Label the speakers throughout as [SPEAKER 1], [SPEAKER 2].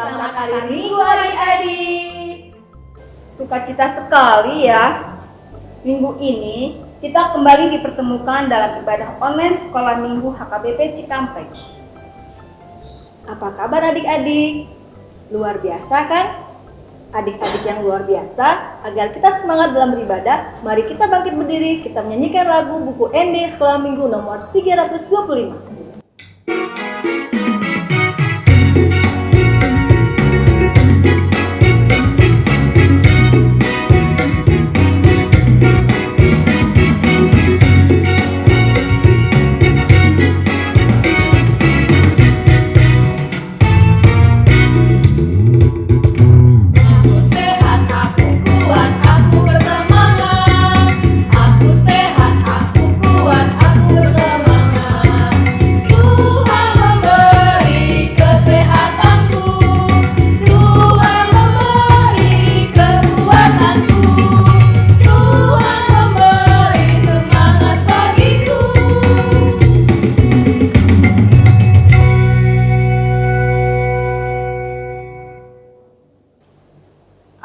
[SPEAKER 1] Selamat hari Minggu adik-adik.
[SPEAKER 2] Sukacita sekali ya. Minggu ini kita kembali dipertemukan dalam ibadah online Sekolah Minggu HKBP Cikampek. Apa kabar adik-adik? Luar biasa kan? Adik-adik yang luar biasa. Agar kita semangat dalam beribadah, mari kita bangkit berdiri, kita menyanyikan lagu buku ND Sekolah Minggu nomor 325.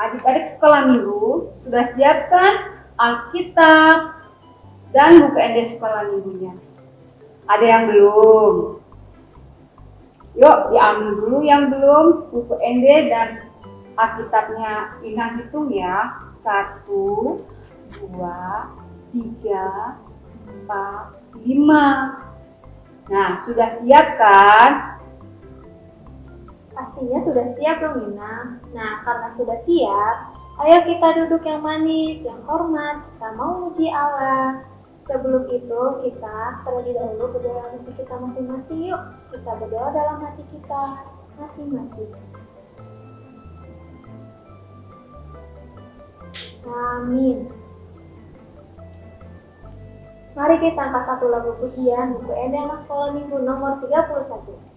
[SPEAKER 2] Adik-adik sekolah minggu sudah siapkan Alkitab dan buku ND sekolah minggunya. Ada yang belum? Yuk diambil dulu yang belum buku ND dan Alkitabnya. Inang hitung ya. 1, 2, 3, 4, 5. Nah, sudah siap kan?
[SPEAKER 3] Pastinya sudah siap dong Nina. Nah, karena sudah siap, ayo kita duduk yang manis, yang hormat. Kita mau memuji Allah. Sebelum itu, kita terlebih dahulu berdoa dalam hati kita masing-masing. Yuk, kita berdoa dalam hati kita masing-masing. Amin. Mari kita angkat satu lagu pujian buku ND Anak Sekolah Minggu nomor 31.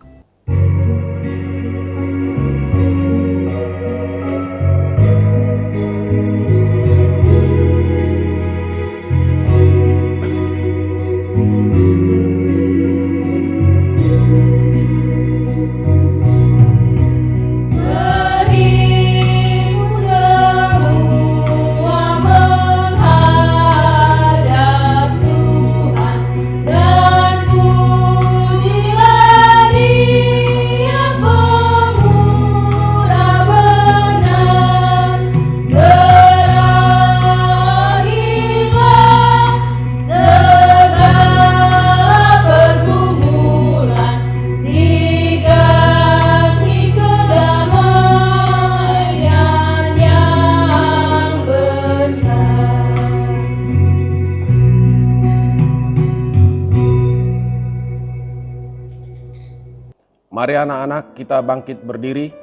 [SPEAKER 4] Mari anak-anak kita bangkit berdiri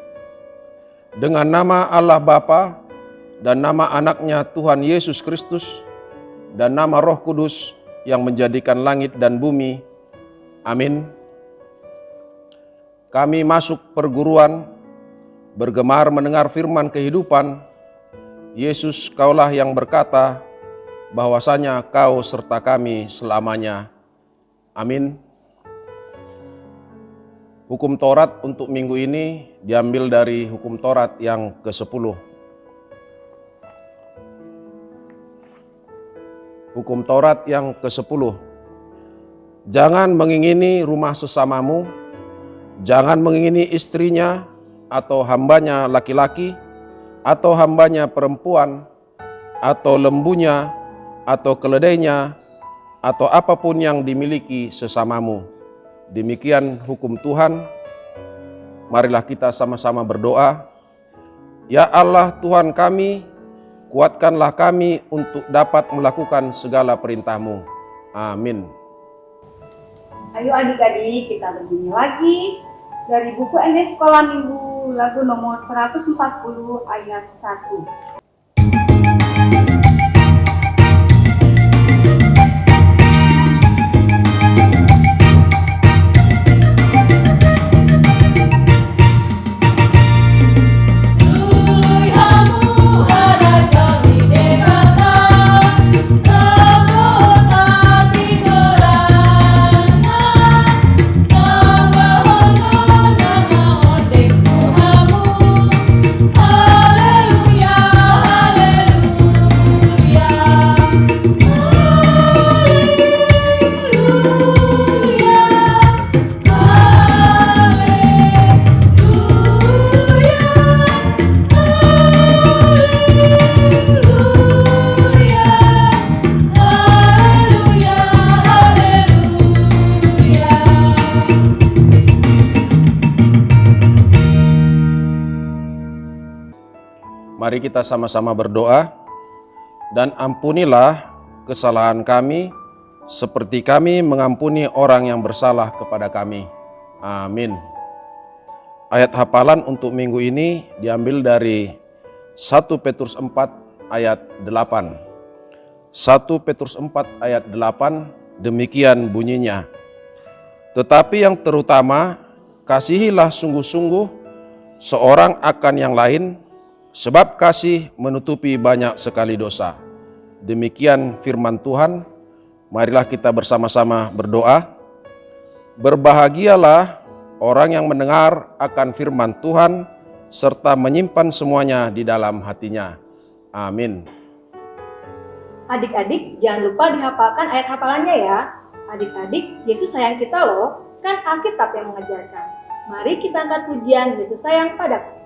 [SPEAKER 4] dengan nama Allah Bapa dan nama anaknya Tuhan Yesus Kristus dan nama Roh Kudus yang menjadikan langit dan bumi. Amin. Kami masuk perguruan, bergemar mendengar firman kehidupan. Yesus, Kaulah yang berkata bahwasanya Kau serta kami selamanya. Amin. Hukum Taurat untuk minggu ini diambil dari Hukum Taurat yang ke-10. Hukum Taurat yang ke-10. Jangan mengingini rumah sesamamu, jangan mengingini istrinya atau hambanya laki-laki, atau hambanya perempuan, atau lembunya, atau keledainya, atau apapun yang dimiliki sesamamu. Demikian hukum Tuhan. Marilah kita sama-sama berdoa. Ya Allah Tuhan kami, kuatkanlah kami untuk dapat melakukan segala perintah-Mu. Amin.
[SPEAKER 2] Ayo adik-adik kita berbunyi lagi dari buku ND Sekolah Minggu lagu nomor 140 ayat 1.
[SPEAKER 1] Kamu
[SPEAKER 4] Mari kita sama-sama berdoa. Dan ampunilah kesalahan kami seperti kami mengampuni orang yang bersalah kepada kami. Amin. Ayat hafalan untuk minggu ini diambil dari 1 Petrus 4 ayat 8. 1 Petrus 4 ayat 8 demikian bunyinya. Tetapi yang terutama, kasihilah sungguh-sungguh seorang akan yang lain, sebab kasih menutupi banyak sekali dosa. Demikian firman Tuhan. Marilah kita bersama-sama berdoa. Berbahagialah orang yang mendengar akan firman Tuhan, serta menyimpan semuanya di dalam hatinya. Amin.
[SPEAKER 2] Adik-adik, jangan lupa dihafalkan ayat hafalannya ya. Adik-adik, Yesus sayang kita loh, kan Alkitab yang mengajarkan. Mari kita angkat pujian Yesus sayang padaku.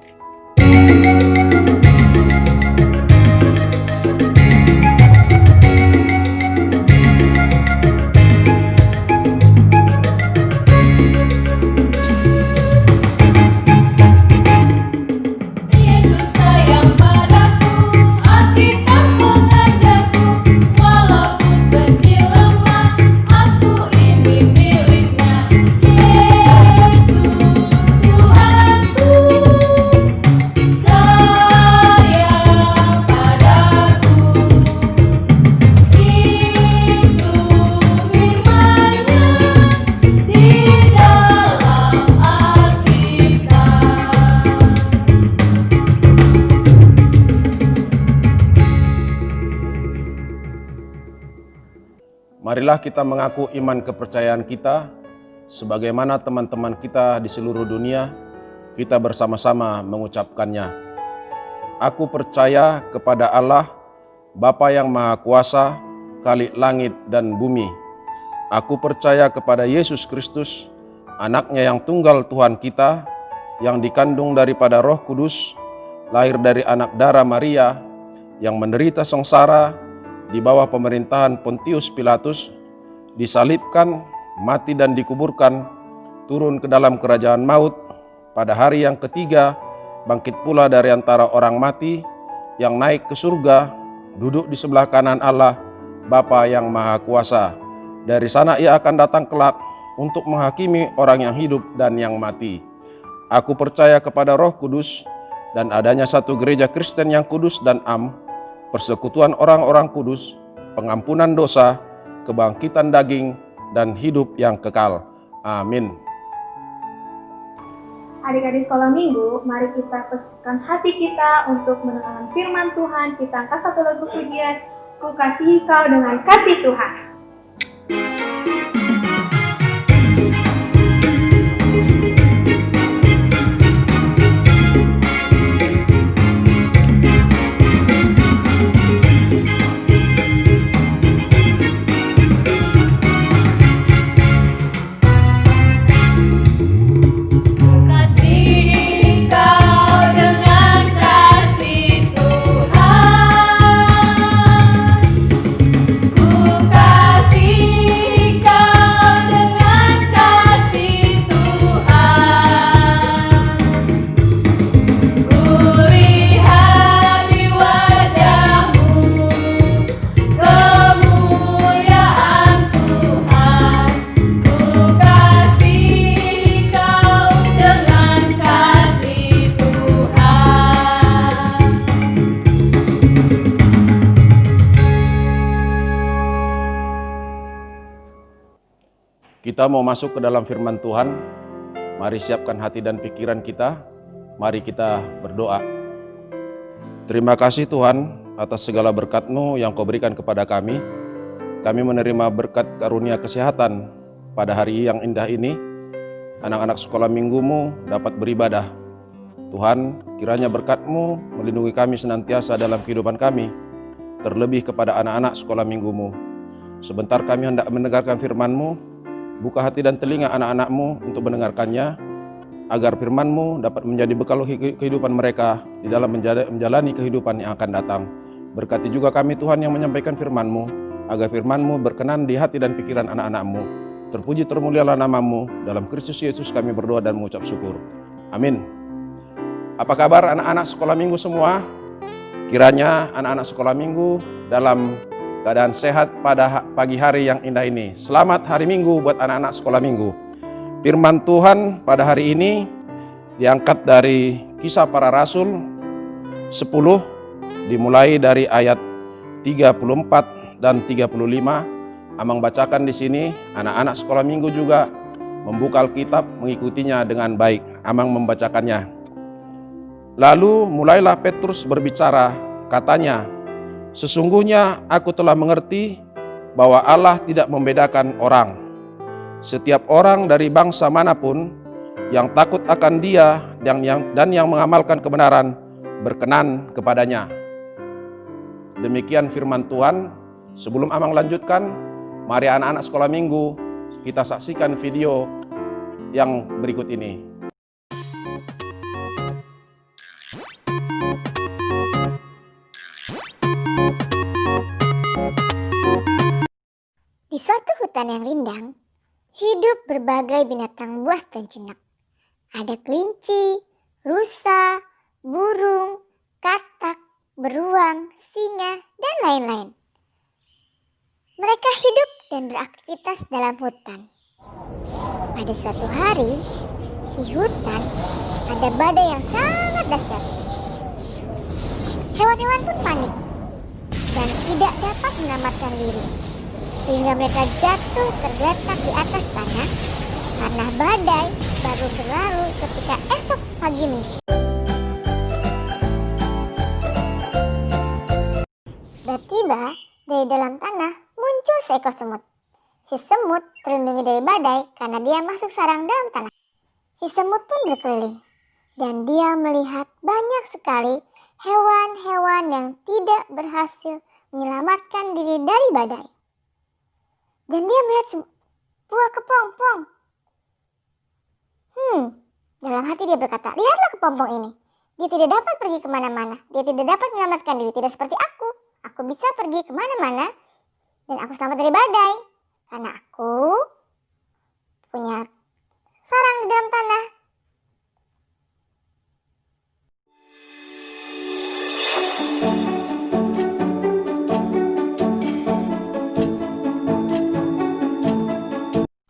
[SPEAKER 4] Marilah kita mengaku iman kepercayaan kita, sebagaimana teman-teman kita di seluruh dunia, kita bersama-sama mengucapkannya. Aku percaya kepada Allah, Bapa yang Maha Kuasa, Khalik langit dan bumi. Aku percaya kepada Yesus Kristus, Anaknya yang tunggal Tuhan kita, yang dikandung daripada Roh Kudus, lahir dari anak darah Maria, yang menderita sengsara di bawah pemerintahan Pontius Pilatus, disalibkan, mati dan dikuburkan, turun ke dalam kerajaan maut, pada hari yang ketiga bangkit pula dari antara orang mati, yang naik ke surga, duduk di sebelah kanan Allah, Bapa yang Maha Kuasa. Dari sana ia akan datang kelak untuk menghakimi orang yang hidup dan yang mati. Aku percaya kepada Roh Kudus dan adanya satu gereja Kristen yang kudus dan am, persekutuan orang-orang kudus, pengampunan dosa, kebangkitan daging, dan hidup yang kekal. Amin.
[SPEAKER 3] Adik-adik sekolah minggu, mari kita peskan hati kita untuk mendengarkan firman Tuhan. Kita angkat satu lagu pujian, Ku Kasihi Kau dengan Kasih Tuhan.
[SPEAKER 4] Kita mau masuk ke dalam firman Tuhan. Mari siapkan hati dan pikiran kita. Mari kita berdoa. Terima kasih Tuhan atas segala berkat-Mu yang Kau berikan kepada kami. Kami menerima berkat karunia kesehatan pada hari yang indah ini. Anak-anak sekolah minggu-Mu dapat beribadah. Tuhan, kiranya berkat-Mu melindungi kami senantiasa dalam kehidupan kami. Terlebih kepada anak-anak sekolah minggu-Mu. Sebentar kami hendak mendengarkan firman-Mu. Buka hati dan telinga anak-anak-Mu untuk mendengarkannya, agar firman-Mu dapat menjadi bekal kehidupan mereka di dalam menjalani kehidupan yang akan datang. Berkati juga kami Tuhan yang menyampaikan firman-Mu, agar firman-Mu berkenan di hati dan pikiran anak-anak-Mu. Terpuji termulialah nama-Mu, dalam Kristus Yesus kami berdoa dan mengucap syukur. Amin. Apa kabar anak-anak sekolah minggu semua? Kiranya anak-anak sekolah minggu dalam keadaan sehat pada pagi hari yang indah ini. Selamat hari Minggu buat anak-anak sekolah minggu. Firman Tuhan pada hari ini diangkat dari Kisah Para Rasul 10, dimulai dari ayat 34 dan 35. Amang bacakan di sini, anak-anak sekolah minggu juga membuka Alkitab, mengikutinya dengan baik. Amang membacakannya. Lalu mulailah Petrus berbicara, katanya, "Sesungguhnya aku telah mengerti bahwa Allah tidak membedakan orang. Setiap orang dari bangsa manapun yang takut akan Dia dan yang mengamalkan kebenaran berkenan kepadanya." Demikian firman Tuhan. Sebelum Amang lanjutkan, mari anak-anak sekolah minggu kita saksikan video yang berikut ini.
[SPEAKER 5] Di suatu hutan yang rindang, hidup berbagai binatang buas dan jinak. Ada kelinci, rusa, burung, katak, beruang, singa, dan lain-lain. Mereka hidup dan beraktivitas dalam hutan. Pada suatu hari, di hutan ada badai yang sangat dahsyat. Hewan-hewan pun panik dan tidak dapat menyelamatkan diri, sehingga mereka jatuh tergeletak di atas tanah karena badai baru berlalu ketika esok pagi menjelang. Tiba-tiba dari dalam tanah muncul seekor semut. Si semut terlindungi dari badai karena dia masuk sarang dalam tanah. Si semut pun berkeliling dan dia melihat banyak sekali hewan-hewan yang tidak berhasil menyelamatkan diri dari badai. Dan dia melihat sebuah kepompong. Dalam hati dia berkata, "Lihatlah kepompong ini. Dia tidak dapat pergi kemana-mana. Dia tidak dapat menyelamatkan diri. Tidak seperti aku. Aku bisa pergi kemana-mana dan aku selamat dari badai. Karena aku punya sarang di dalam tanah."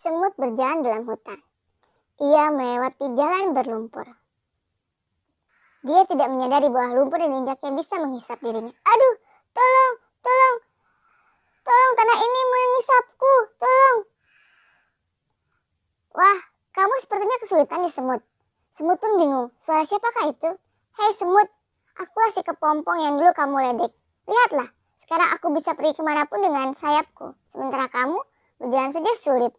[SPEAKER 5] Semut berjalan dalam hutan. Ia melewati jalan berlumpur. Dia tidak menyadari bahwa lumpur dan injaknya bisa menghisap dirinya. "Aduh, tolong, tolong, tolong, tanah ini menghisapku, tolong." "Wah, kamu sepertinya kesulitan di semut." Semut pun bingung, suara siapakah itu? "Hei semut, akulah si kepompong yang dulu kamu ledek. Lihatlah, sekarang aku bisa pergi kemanapun dengan sayapku, sementara kamu berjalan saja sulit.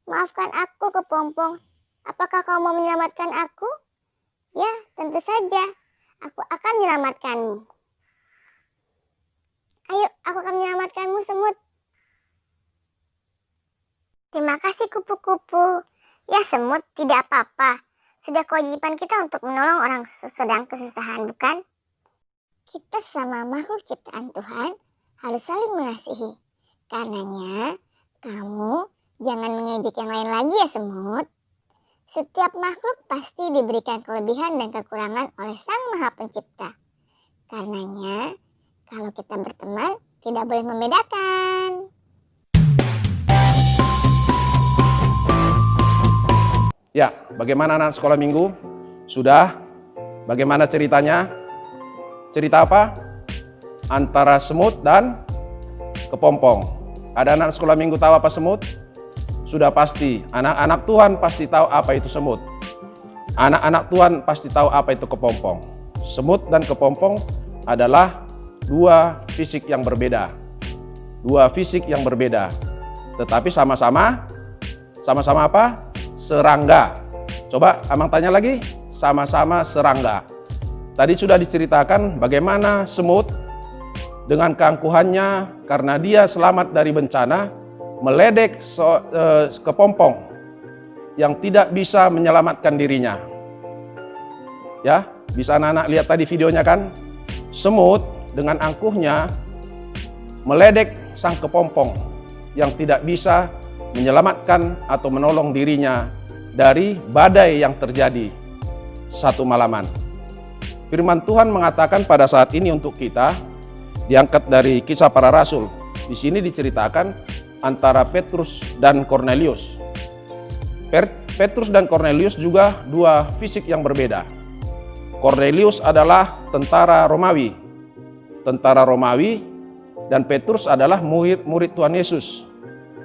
[SPEAKER 5] Maafkan aku kepompong, apakah kau mau menyelamatkan aku?" "Ya, tentu saja, aku akan menyelamatkanmu." "Ayo, aku akan menyelamatkanmu semut." "Terima kasih kupu-kupu." "Ya semut, tidak apa-apa. Sudah kewajiban kita untuk menolong orang sedang kesusahan, bukan? Kita sama makhluk ciptaan Tuhan harus saling mengasihi. Karenanya, kamu jangan mengejek yang lain lagi ya semut. Setiap makhluk pasti diberikan kelebihan dan kekurangan oleh Sang Maha Pencipta. Karenanya, kalau kita berteman, tidak boleh membedakan."
[SPEAKER 4] Ya, bagaimana anak sekolah minggu? Sudah? Bagaimana ceritanya? Cerita apa? Antara semut dan kepompong. Ada anak sekolah minggu tahu apa semut? Sudah pasti, anak-anak Tuhan pasti tahu apa itu semut. Anak-anak Tuhan pasti tahu apa itu kepompong. Semut dan kepompong adalah dua fisik yang berbeda. Dua fisik yang berbeda. Tetapi sama-sama apa? Serangga. Coba Amang tanya lagi, sama-sama serangga. Tadi sudah diceritakan bagaimana semut dengan keangkuhannya karena dia selamat dari bencana meledek kepompong yang tidak bisa menyelamatkan dirinya. Ya, bisa anak-anak lihat tadi videonya kan? Semut dengan angkuhnya meledek sang kepompong yang tidak bisa menyelamatkan atau menolong dirinya dari badai yang terjadi satu malaman. firman Tuhan mengatakan pada saat ini untuk kita, diangkat dari Kisah Para Rasul. Di sini diceritakan antara Petrus dan Kornelius. Petrus dan Kornelius juga dua fisik yang berbeda. Kornelius adalah tentara Romawi. Dan Petrus adalah murid Tuhan Yesus,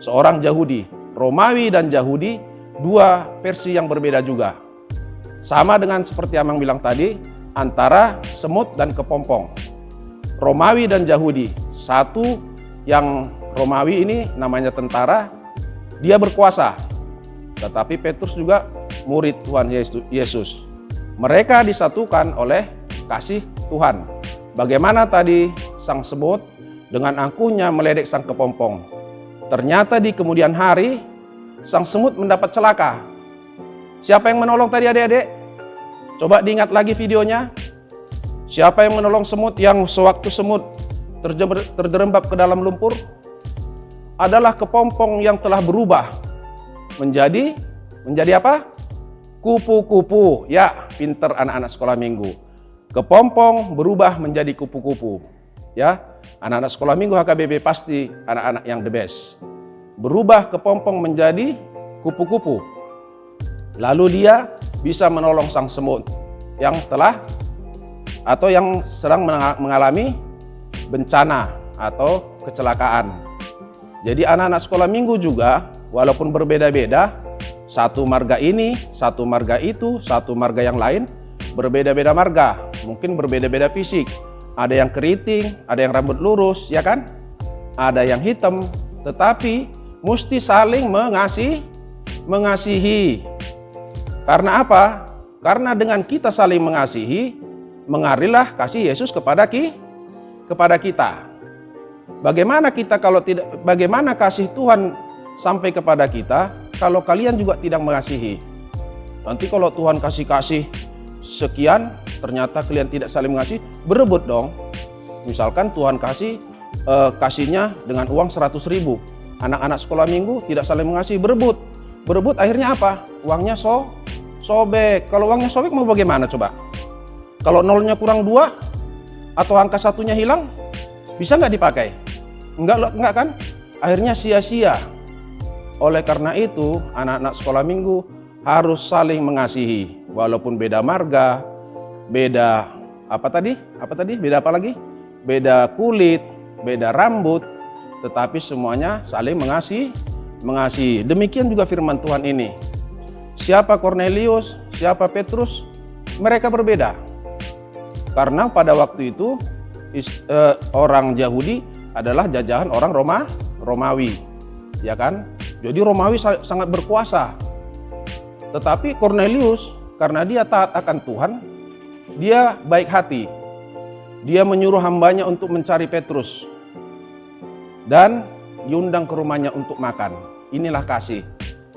[SPEAKER 4] seorang Yahudi. Romawi dan Yahudi, dua versi yang berbeda juga. Sama dengan seperti Amang bilang tadi, antara semut dan kepompong. Romawi dan Yahudi, satu yang Romawi ini namanya tentara, dia berkuasa. Tetapi Petrus juga murid Tuhan Yesus. Mereka disatukan oleh kasih Tuhan. Bagaimana tadi sang semut dengan angkuhnya meledek sang kepompong. Ternyata di kemudian hari, sang semut mendapat celaka. Siapa yang menolong tadi adik-adik? Coba diingat lagi videonya. Siapa yang menolong semut yang sewaktu semut terjerembab ke dalam lumpur? Adalah kepompong yang telah berubah menjadi apa? Kupu-kupu. Ya, pinter anak-anak sekolah minggu. Kepompong berubah menjadi kupu-kupu. Ya, anak-anak sekolah minggu HKBP pasti anak-anak yang the best. Berubah kepompong menjadi kupu-kupu. Lalu dia bisa menolong sang semut yang sedang mengalami bencana atau kecelakaan. Jadi anak-anak sekolah minggu juga walaupun berbeda-beda, satu marga ini, satu marga itu, satu marga yang lain, berbeda-beda marga, mungkin berbeda-beda fisik. Ada yang keriting, ada yang rambut lurus, ya kan? Ada yang hitam, tetapi mesti saling mengasihi. Karena apa? Karena dengan kita saling mengasihi, mengalirlah kasih Yesus kepada kita. Bagaimana kasih Tuhan sampai kepada kita kalau kalian juga tidak mengasihi? Nanti kalau Tuhan kasih sekian, ternyata kalian tidak saling mengasihi, berebut dong. Misalkan Tuhan kasihnya dengan uang 100.000. Anak-anak sekolah minggu tidak saling mengasihi, berebut akhirnya apa? Uangnya sobek. Kalau uangnya sobek mau bagaimana coba? Kalau nolnya kurang 2 atau angka satunya hilang, bisa nggak dipakai? Enggak kan? Akhirnya sia-sia. Oleh karena itu, anak-anak sekolah minggu harus saling mengasihi. Walaupun beda marga, beda apa tadi? Beda apa lagi? Beda kulit, beda rambut, tetapi semuanya saling mengasihi. Demikian juga firman Tuhan ini. Siapa Kornelius, siapa Petrus, mereka berbeda. Karena pada waktu itu orang Yahudi adalah jajahan orang Romawi, ya kan? Jadi Romawi sangat berkuasa. Tetapi Kornelius karena dia taat akan Tuhan, dia baik hati. Dia menyuruh hambanya untuk mencari Petrus dan diundang ke rumahnya untuk makan. Inilah kasih.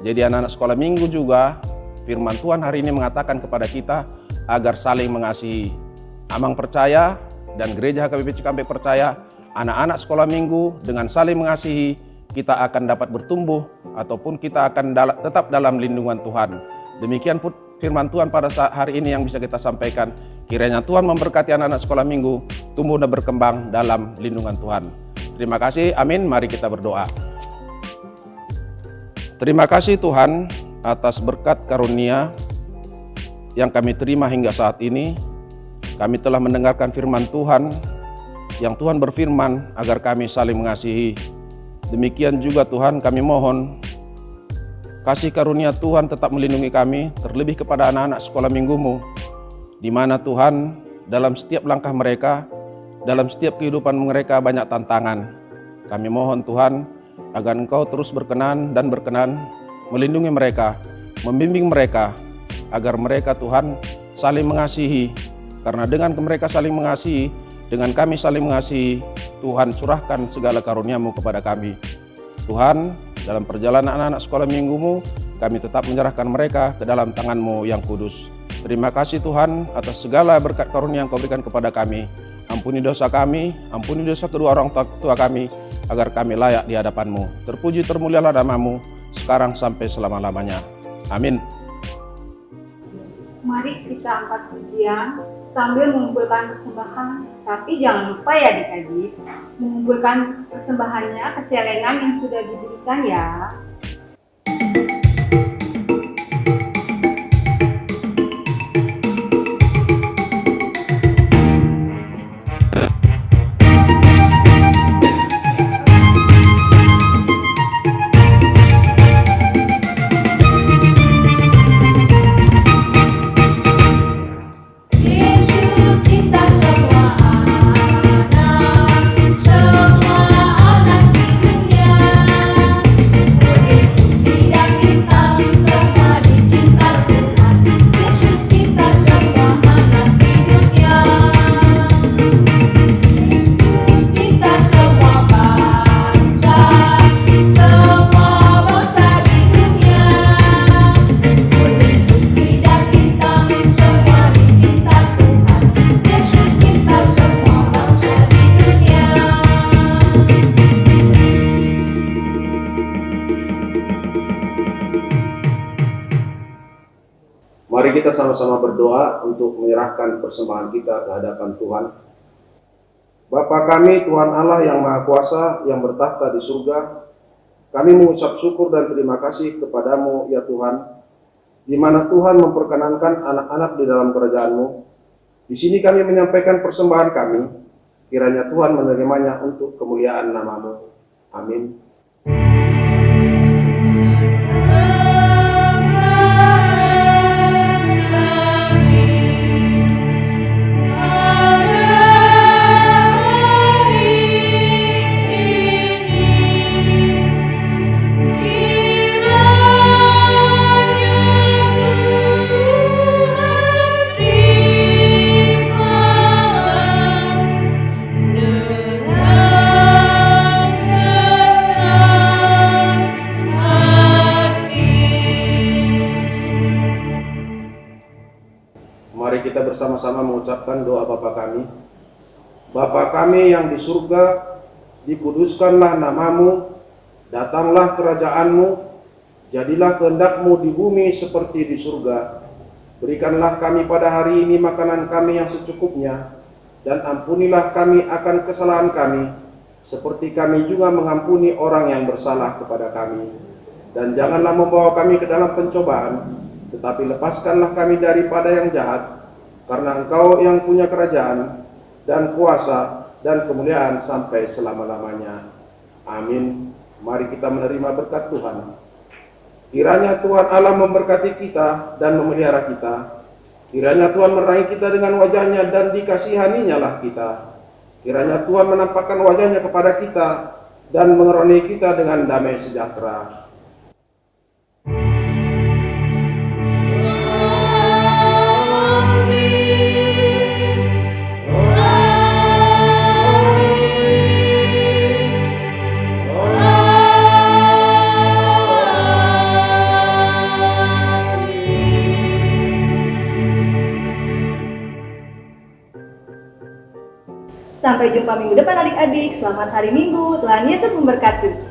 [SPEAKER 4] Jadi anak-anak sekolah minggu juga firman Tuhan hari ini mengatakan kepada kita agar saling mengasihi. Amang percaya dan gereja HKBP Cikampek percaya anak-anak sekolah minggu dengan saling mengasihi kita akan dapat bertumbuh ataupun kita akan tetap dalam lindungan Tuhan. Demikian firman Tuhan pada saat hari ini yang bisa kita sampaikan. Kiranya Tuhan memberkati anak-anak sekolah minggu tumbuh dan berkembang dalam lindungan Tuhan. Terima kasih, amin. Mari kita berdoa. Terima kasih Tuhan atas berkat karunia yang kami terima hingga saat ini. Kami telah mendengarkan firman Tuhan yang Tuhan berfirman agar kami saling mengasihi. Demikian juga Tuhan kami mohon kasih karunia Tuhan tetap melindungi kami, terlebih kepada anak-anak sekolah minggu-Mu, di mana Tuhan dalam setiap langkah mereka, dalam setiap kehidupan mereka banyak tantangan. Kami mohon Tuhan agar Engkau terus berkenan melindungi mereka, membimbing mereka, agar mereka Tuhan saling mengasihi. Karena dengan mereka saling mengasihi, dengan kami saling mengasihi, Tuhan curahkan segala karunia-Mu kepada kami. Tuhan, dalam perjalanan anak-anak sekolah minggu-Mu, kami tetap menyerahkan mereka ke dalam tangan-Mu yang kudus. Terima kasih Tuhan atas segala berkat karunia yang Kau berikan kepada kami. Ampuni dosa kami, ampuni dosa kedua orang tua kami, agar kami layak di hadapan-Mu. Terpuji termulialah nama-Mu, sekarang sampai selama-lamanya. Amin.
[SPEAKER 2] Mari kita angkat pujian sambil mengumpulkan persembahan. Tapi jangan lupa ya adik-adik, mengumpulkan persembahannya ke celengan yang sudah diberikan ya.
[SPEAKER 1] Yesus cinta semua anak di dunia. Kuning, putih, dan hitam semua dicinta Tuhan. Yesus cinta semua anak di dunia. Yesus cinta semua bangsa di dunia. Kuning, putih, dan hitam semua dicinta Tuhan. Yesus cinta semua bangsa di dunia.
[SPEAKER 4] Mari kita sama-sama berdoa untuk menyerahkan persembahan kita ke hadapan Tuhan. Bapa kami, Tuhan Allah yang Maha Kuasa, yang bertahta di surga, kami mengucap syukur dan terima kasih kepadamu ya Tuhan, di mana Tuhan memperkenankan anak-anak di dalam kerajaan-Mu. Di sini kami menyampaikan persembahan kami, kiranya Tuhan menerimanya untuk kemuliaan nama-Mu. Amin. Mari kita bersama-sama mengucapkan doa Bapa kami. Bapa kami yang di surga, dikuduskanlah namamu, datanglah kerajaan-Mu, jadilah kehendak-Mu di bumi seperti di surga. Berikanlah kami pada hari ini makanan kami yang secukupnya, dan ampunilah kami akan kesalahan kami, seperti kami juga mengampuni orang yang bersalah kepada kami. Dan janganlah membawa kami ke dalam pencobaan, tetapi lepaskanlah kami daripada yang jahat, karena Engkau yang punya kerajaan, dan kuasa, dan kemuliaan sampai selama-lamanya. Amin. Mari kita menerima berkat Tuhan. Kiranya Tuhan Allah memberkati kita dan memelihara kita. Kiranya Tuhan menerangi kita dengan wajah-Nya dan dikasihani-Nya lah kita. Kiranya Tuhan menampakkan wajah-Nya kepada kita dan mengeroni kita dengan damai sejahtera.
[SPEAKER 1] Sampai jumpa minggu depan adik-adik. Selamat hari Minggu. Tuhan Yesus memberkati.